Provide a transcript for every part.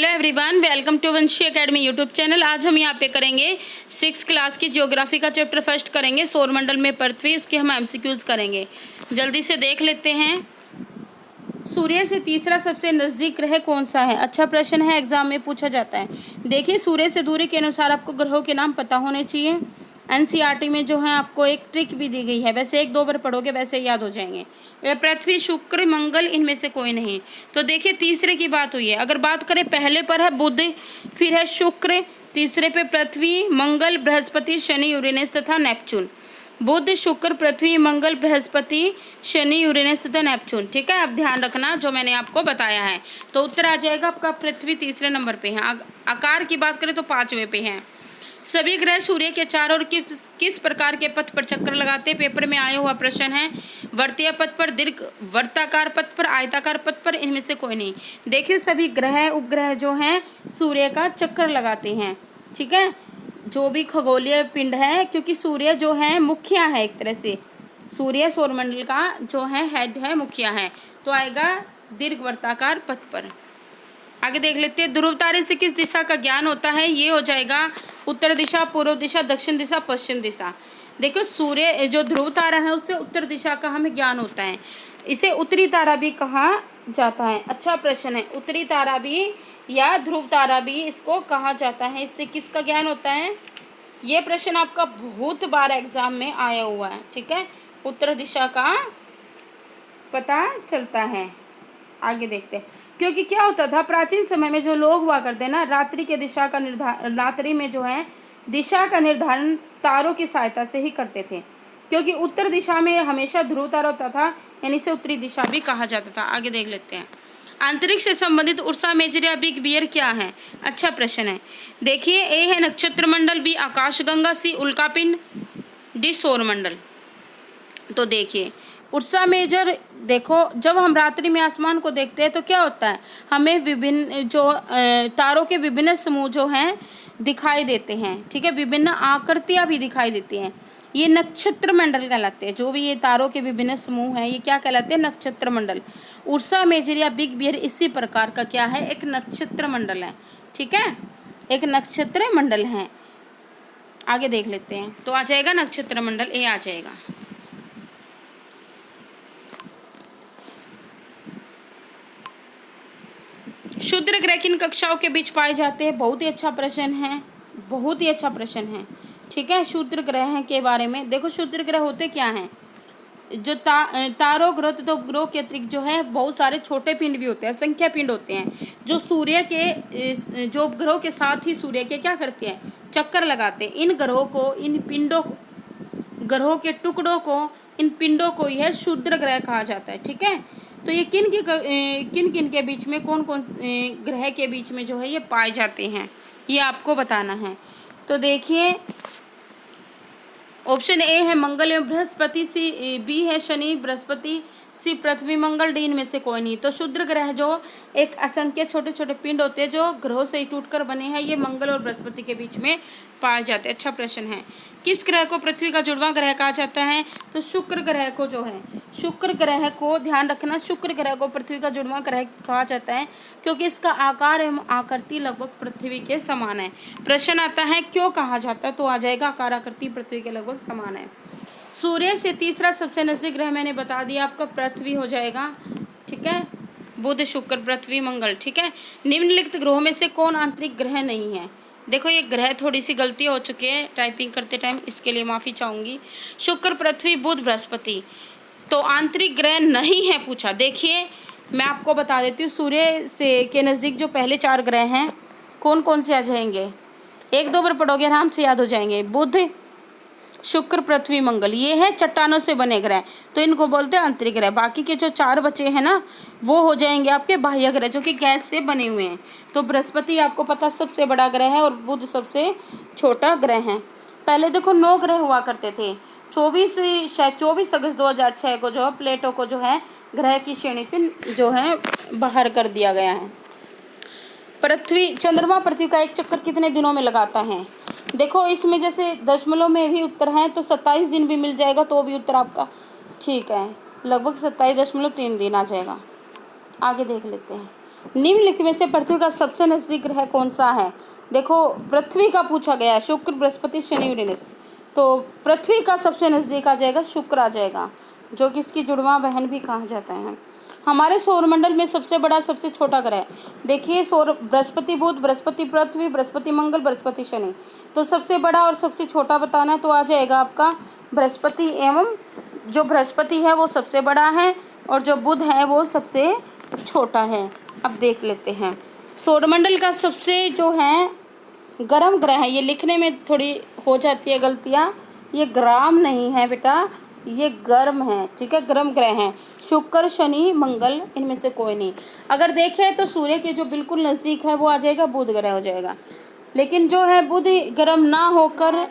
Hello everyone, welcome to Vanshi academy YouTube channel. आज हम यहाँ पे करेंगे 6th क्लास की ज्योग्राफी का चैप्टर फर्स्ट करेंगे, सौरमंडल में पृथ्वी। उसके हम एमसीक्यूज करेंगे, जल्दी से देख लेते हैं। सूर्य से तीसरा सबसे नज़दीक ग्रह कौन सा है? अच्छा प्रश्न है, एग्जाम में पूछा जाता है। देखिए, सूर्य से दूरी के अनुसार आपको ग्रहों के नाम पता होने चाहिए। एनसीईआरटी में जो है आपको एक ट्रिक भी दी गई है, वैसे एक दो बार पढ़ोगे वैसे याद हो जाएंगे। ये पृथ्वी, शुक्र, मंगल, इनमें से कोई नहीं। तो देखिए, तीसरे की बात हुई है। अगर बात करें, पहले पर है बुध, फिर है शुक्र, तीसरे पे पृथ्वी, मंगल, बृहस्पति, शनि, यूरेनस तथा नेपच्यून। बुध, शुक्र, पृथ्वी, मंगल, बृहस्पति, शनि, यूरेनस तथा नेपच्यून। ठीक है, अब ध्यान रखना जो मैंने आपको बताया है। तो उत्तर आ जाएगा आपका पृथ्वी तीसरे नंबर पे है। आकार की बात करें तो 5वें पे है। सभी ग्रह सूर्य के चारों ओर किस प्रकार के पथ पर चक्कर लगाते हैं? पेपर में आया हुआ प्रश्न है। वर्तीय पथ पर, दीर्घ वर्ताकार पथ पर, आयताकार पथ पर, इनमें से कोई नहीं। देखिए, सभी ग्रह उपग्रह जो हैं सूर्य का चक्कर लगाते हैं। ठीक है, जो भी खगोलीय पिंड है, क्योंकि सूर्य जो है मुखिया है, एक तरह से सूर्य सौरमंडल का जो है हेड है, मुखिया है। तो आएगा दीर्घ वर्ताकार पथ पर। आगे देख लेते हैं, ध्रुव तारे से किस दिशा का ज्ञान होता है? ये हो जाएगा उत्तर दिशा, पूर्व दिशा, दक्षिण दिशा, पश्चिम दिशा। देखो, सूर्य जो ध्रुव तारा है उससे उत्तर दिशा का हमें ज्ञान होता है। इसे उत्तरी तारा भी कहा जाता है। अच्छा प्रश्न है, उत्तरी तारा भी या ध्रुव तारा भी इसको कहा जाता है। इससे किसका ज्ञान होता है? ये प्रश्न आपका बहुत बार एग्जाम में आया हुआ है। ठीक है, उत्तर दिशा का पता चलता है। आगे देखते हैं, क्योंकि क्या होता था प्राचीन समय में, जो लोग हुआ करते ना, रात्रि के दिशा का निर्धारण, रात्रि में जो है दिशा का निर्धारण तारों की सहायता से ही करते थे। क्योंकि उत्तर दिशा में हमेशा ध्रुव तारा होता था, यानी इसे उत्तरी दिशा भी कहा जाता था। आगे देख लेते हैं, अंतरिक्ष से संबंधित उर्सा मेजर या बिग बियर क्या है? अच्छा प्रश्न है। देखिए, ए है नक्षत्र मंडल, बी आकाशगंगा, सी उल्कापिंड, डी सौरमंडल। तो देखिए, उर्सा मेजर, देखो जब हम रात्रि में आसमान को देखते हैं तो क्या होता है, हमें विभिन्न जो तारों के विभिन्न समूह जो हैं दिखाई देते हैं। ठीक है, विभिन्न आकृतियां भी दिखाई देती हैं। ये नक्षत्र मंडल कहलाते हैं। जो भी ये तारों के विभिन्न समूह हैं, ये क्या कहलाते हैं? नक्षत्र मंडल। उर्सा मेजर या बिग बियर इसी प्रकार का क्या है? एक नक्षत्र मंडल है। ठीक है, एक नक्षत्र मंडल है। आगे देख लेते हैं, तो आ जाएगा नक्षत्र मंडल, ए आ जाएगा। क्षुद्र ग्रह किन कक्षाओं के बीच पाए जाते हैं? बहुत ही अच्छा प्रश्न है, बहुत ही अच्छा प्रश्न है। ठीक है, क्षुद्र ग्रह के बारे में देखो, क्षुद्र ग्रह होते क्या हैं? जो तारों, ग्रह तथा उपग्रहों के अतिरिक्त जो है बहुत सारे छोटे पिंड भी होते हैं, संख्या पिंड होते हैं, जो सूर्य के जो उपग्रहों के साथ ही सूर्य के क्या करते हैं? चक्कर लगाते हैं। इन ग्रहों को, इन पिंडों को, ग्रहों के टुकड़ों को, इन पिंडों को यह क्षुद्र ग्रह कहा जाता है। ठीक है, तो ये किन किन के बीच में, कौन कौन ग्रह के बीच में जो है ये पाए जाते हैं, ये आपको बताना है। तो देखिए, ऑप्शन ए है मंगल एवं बृहस्पति, सी बी है शनि बृहस्पति, सी पृथ्वी मंगल, डी इनमें से कोई नहीं। तो क्षुद्र ग्रह जो एक असंख्य छोटे छोटे पिंड होते हैं जो ग्रहों से टूटकर बने हैं, ये मंगल और बृहस्पति के बीच में पाए जाते हैं। अच्छा प्रश्न है, किस ग्रह को पृथ्वी का जुड़वां ग्रह कहा जाता है? तो शुक्र ग्रह को जो है, शुक्र ग्रह को ध्यान रखना, शुक्र ग्रह को पृथ्वी का जुड़वां ग्रह कहा जाता है, क्योंकि इसका आकार एवं आकृति लगभग पृथ्वी के समान है। प्रश्न आता है क्यों कहा जाता है? तो आ जाएगा आकार आकृति पृथ्वी के लगभग समान है। सूर्य से तीसरा सबसे नजदीक ग्रह मैंने बता दिया आपका, पृथ्वी हो जाएगा। ठीक है, बुध, शुक्र, पृथ्वी, मंगल। ठीक है, निम्नलिखित ग्रहों में से कौन आंतरिक ग्रह नहीं है? देखो, ये ग्रह थोड़ी सी गलती हो चुकी है टाइपिंग करते टाइम, इसके लिए माफ़ी चाहूँगी। शुक्र, पृथ्वी, बुध, बृहस्पति तो आंतरिक ग्रह नहीं है पूछा। देखिए, मैं आपको बता देती हूँ, सूर्य से के नज़दीक जो पहले 4 ग्रह हैं कौन कौन से आ जाएंगे? एक दो बार पढ़ोगे आराम से याद हो जाएंगे। बुध, शुक्र, पृथ्वी, मंगल, ये है चट्टानों से बने ग्रह, तो इनको बोलते हैं आंतरिक ग्रह। बाकी के जो 4 बचे हैं ना, वो हो जाएंगे आपके बाह्य ग्रह, जो कि गैस से बने हुए हैं। तो बृहस्पति आपको पता सबसे बड़ा ग्रह है और बुध सबसे छोटा ग्रह है। पहले देखो 9 ग्रह हुआ करते थे। 24 अगस्त 2006 को जो है प्लेटो को जो है ग्रह की श्रेणी से जो है बाहर कर दिया गया है। चंद्रमा पृथ्वी का एक चक्कर कितने दिनों में लगाता है? देखो, इसमें जैसे दशमलव में भी उत्तर है तो 27 दिन भी मिल जाएगा तो भी उत्तर आपका ठीक है, लगभग 27.3 दिन आ जाएगा। आगे देख लेते हैं, निम्नलिखित में से पृथ्वी का सबसे नजदीक ग्रह कौन सा है? देखो पृथ्वी का पूछा गया है, शुक्र, बृहस्पति, शनि, यूरेनस। तो पृथ्वी का सबसे नजदीक आ जाएगा शुक्र आ जाएगा, जो कि इसकी जुड़वा बहन भी कहा जाता है। हमारे सौरमंडल में सबसे बड़ा सबसे छोटा ग्रह, देखिए सौर बृहस्पति बुध, बृहस्पति पृथ्वी, बृहस्पति मंगल, बृहस्पति शनि। तो सबसे बड़ा और सबसे छोटा बताना है तो आ जाएगा आपका बृहस्पति, एवं जो बृहस्पति है वो सबसे बड़ा है और जो बुध है वो सबसे छोटा है। अब देख लेते हैं सौरमंडल का सबसे जो है गर्म ग्रह है, ये लिखने में थोड़ी हो जाती है गलतियाँ, ये ग्राम नहीं है बेटा, ये गर्म है, ठीक है, गर्म ग्रह हैं। शुक्र, शनि, मंगल, इनमें से कोई नहीं। अगर देखें तो सूर्य के जो बिल्कुल नज़दीक है वो आ जाएगा बुध ग्रह हो जाएगा, लेकिन जो है बुध गर्म ना होकर,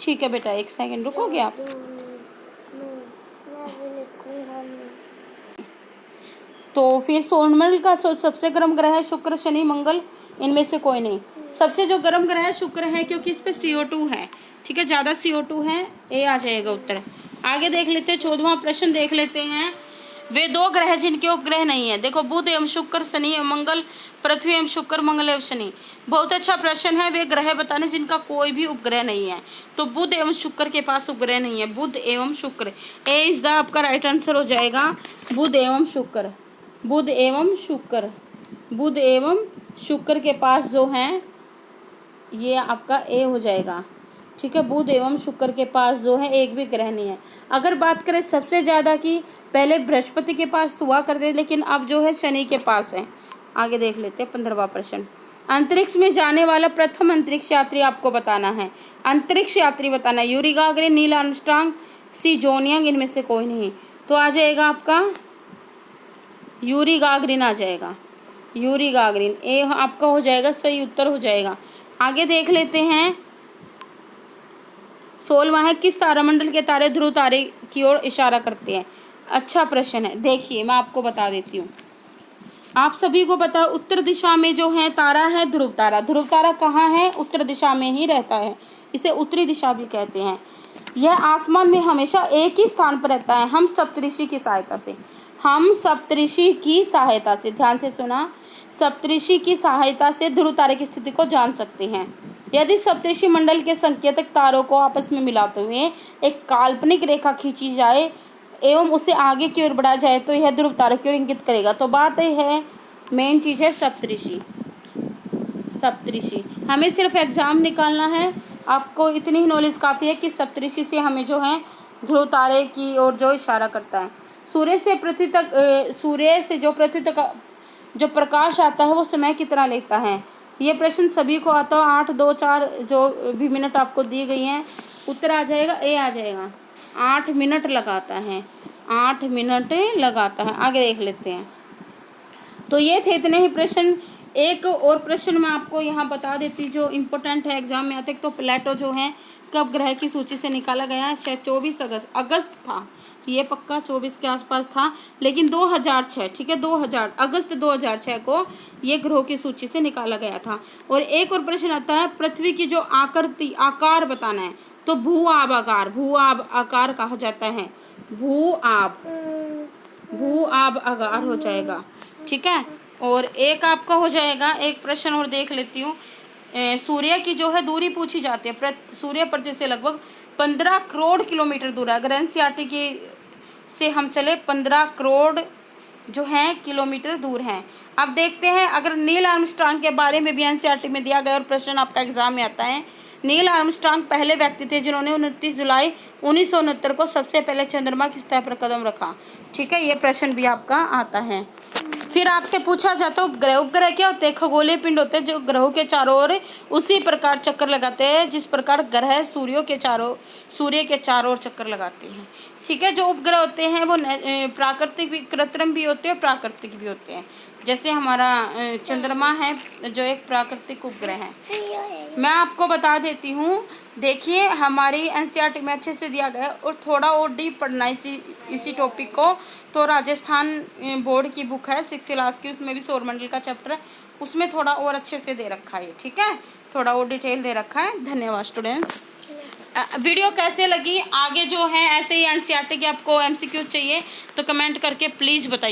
ठीक है बेटा एक सेकंड रुकोगे आप। तो फिर सौरमंडल का सबसे गर्म ग्रह है शुक्र, शनि, मंगल, इनमें से कोई नहीं। सबसे जो गर्म ग्रह है शुक्र है, क्योंकि इस पे CO2 है, ठीक है, ज़्यादा CO2 है, ए आ जाएगा उत्तर। आगे देख लेते हैं 14वां प्रश्न देख लेते हैं। वे दो ग्रह जिनके उपग्रह नहीं है, देखो बुध एवं शुक्र, शनि एवं मंगल, पृथ्वी एवं शुक्र, मंगल एवं शनि। बहुत अच्छा प्रश्न है, वे ग्रह बताने जिनका कोई भी उपग्रह नहीं है। तो बुध एवं शुक्र के पास उपग्रह नहीं है, बुध एवं शुक्र, ए इज द आपका राइट आंसर हो जाएगा, बुध एवं शुक्र, बुध एवं शुक्र, बुध एवं शुक्र के पास जो है ये आपका ए हो जाएगा, ठीक है, बुध एवं शुक्र के पास जो है एक भी ग्रह नहीं है। अगर बात करें सबसे ज़्यादा की, पहले बृहस्पति के पास हुआ करते, लेकिन अब जो है शनि के पास है। आगे देख लेते हैं 15वां प्रश्न। अंतरिक्ष में जाने वाला प्रथम अंतरिक्ष यात्री आपको बताना है, अंतरिक्ष यात्री बताना है। यूरी गागरिन, नील आर्मस्ट्रांग, सी जॉन यंग, इनमें से कोई नहीं। तो आ जाएगा आपका यूरी गागरिन आ जाएगा, यूरी गागरिन, ए आपका हो जाएगा सही उत्तर हो जाएगा। आगे देख लेते हैं 16वां है, किस तारामंडल के तारे ध्रुव तारे की ओर इशारा करते हैं? अच्छा प्रश्न है, देखिए मैं आपको बता देती हूँ। आप सभी को पता है उत्तर दिशा में जो है तारा है ध्रुव तारा। ध्रुव तारा कहाँ है? उत्तर दिशा में ही रहता है, इसे उत्तरी दिशा भी कहते हैं। यह आसमान में हमेशा एक ही स्थान पर रहता है। हम सप्तऋषि की सहायता से, हम सप्तऋषि की सहायता से, ध्यान से सुना, सप्तऋषि की सहायता से ध्रुव तारे की स्थिति को जान सकते हैं। यदि सप्तऋषि मंडल के संकेतक तारों को आपस में मिलाते हुए एक काल्पनिक रेखा खींची जाए एवं उसे आगे की ओर बढ़ाया जाए तो यह ध्रुव तारे की ओर इंगित करेगा। तो बात है, मेन चीज़ है सप्तऋषि, सप्तऋषि। हमें सिर्फ एग्जाम निकालना है, आपको इतनी ही नॉलेज काफ़ी है कि सप्तऋषि से हमें जो है ध्रुव तारे की ओर जो इशारा करता है। सूर्य से पृथ्वी तक, सूर्य से जो पृथ्वी तक जो प्रकाश आता है वो समय कितना लेता है? ये प्रश्न सभी को आता है। 8, 2, 4 जो भी मिनट आपको दी गई हैं, उत्तर आ जाएगा, ए आ जाएगा। 8 मिनट लगाता है, 8 मिनट लगाता है। आगे देख लेते हैं। तो ये थे इतने ही प्रश्न। एक और प्रश्न मैं आपको यहाँ बता देती जो इम्पोर्टेंट है, एग्जाम में आते। तो प्लेटो जो है कब ग्रह की सूची से निकाला गया है? शायद 24 अगस्त था, ये पक्का 24 के आसपास था, लेकिन 2006, ठीक है, 2000 अगस्त 2006 को ये ग्रहों की सूची से निकाला गया था। और एक और प्रश्न आता है, पृथ्वी की जो आकृति आकार बताना है, तो भू आब आकार, भू आब आकार कहा जाता है, भू आब आकार हो जाएगा, ठीक है। और एक आपका हो जाएगा, एक प्रश्न और देख लेती हूँ। सूर्य की जो है दूरी पूछी जाती है, सूर्य पृथ्वी से लगभग 15 करोड़ किलोमीटर दूर है। अगर NCERT की से हम चले 15 करोड़ जो है किलोमीटर दूर हैं। अब देखते हैं, अगर नील आर्मस्ट्रांग के बारे में भी NCERT में दिया गया और प्रश्न आपका एग्जाम में आता है। नील आर्मस्ट्रांग पहले व्यक्ति थे जिन्होंने 29 जुलाई 1969 को सबसे पहले चंद्रमा की सतह पर कदम रखा, ठीक है, ये प्रश्न भी आपका आता है। फिर आपसे पूछा जाता है उपग्रह, उपग्रह क्या होते हैं? खगोलीय पिंड होते हैं जो ग्रहों के चारों ओर उसी प्रकार चक्कर लगाते हैं जिस प्रकार ग्रह सूर्य के चारों ओर चक्कर लगाते हैं, ठीक है। जो उपग्रह होते हैं वो प्राकृतिक भी, कृत्रिम भी होते हैं, प्राकृतिक भी होते हैं। जैसे हमारा चंद्रमा है जो एक प्राकृतिक उपग्रह है। मैं आपको बता देती हूँ, देखिए हमारी NCERT में अच्छे से दिया गया है और थोड़ा और डीप पढ़ना इसी टॉपिक को। तो राजस्थान बोर्ड की बुक है 6th क्लास की, उसमें भी सौरमंडल का चैप्टर है, उसमें थोड़ा और अच्छे से दे रखा है, ठीक है, थोड़ा और डिटेल दे रखा है। धन्यवाद स्टूडेंट्स। वीडियो कैसे लगी? आगे जो है ऐसे ही NCERT के आपको MCQ चाहिए तो कमेंट करके प्लीज़ बताइए।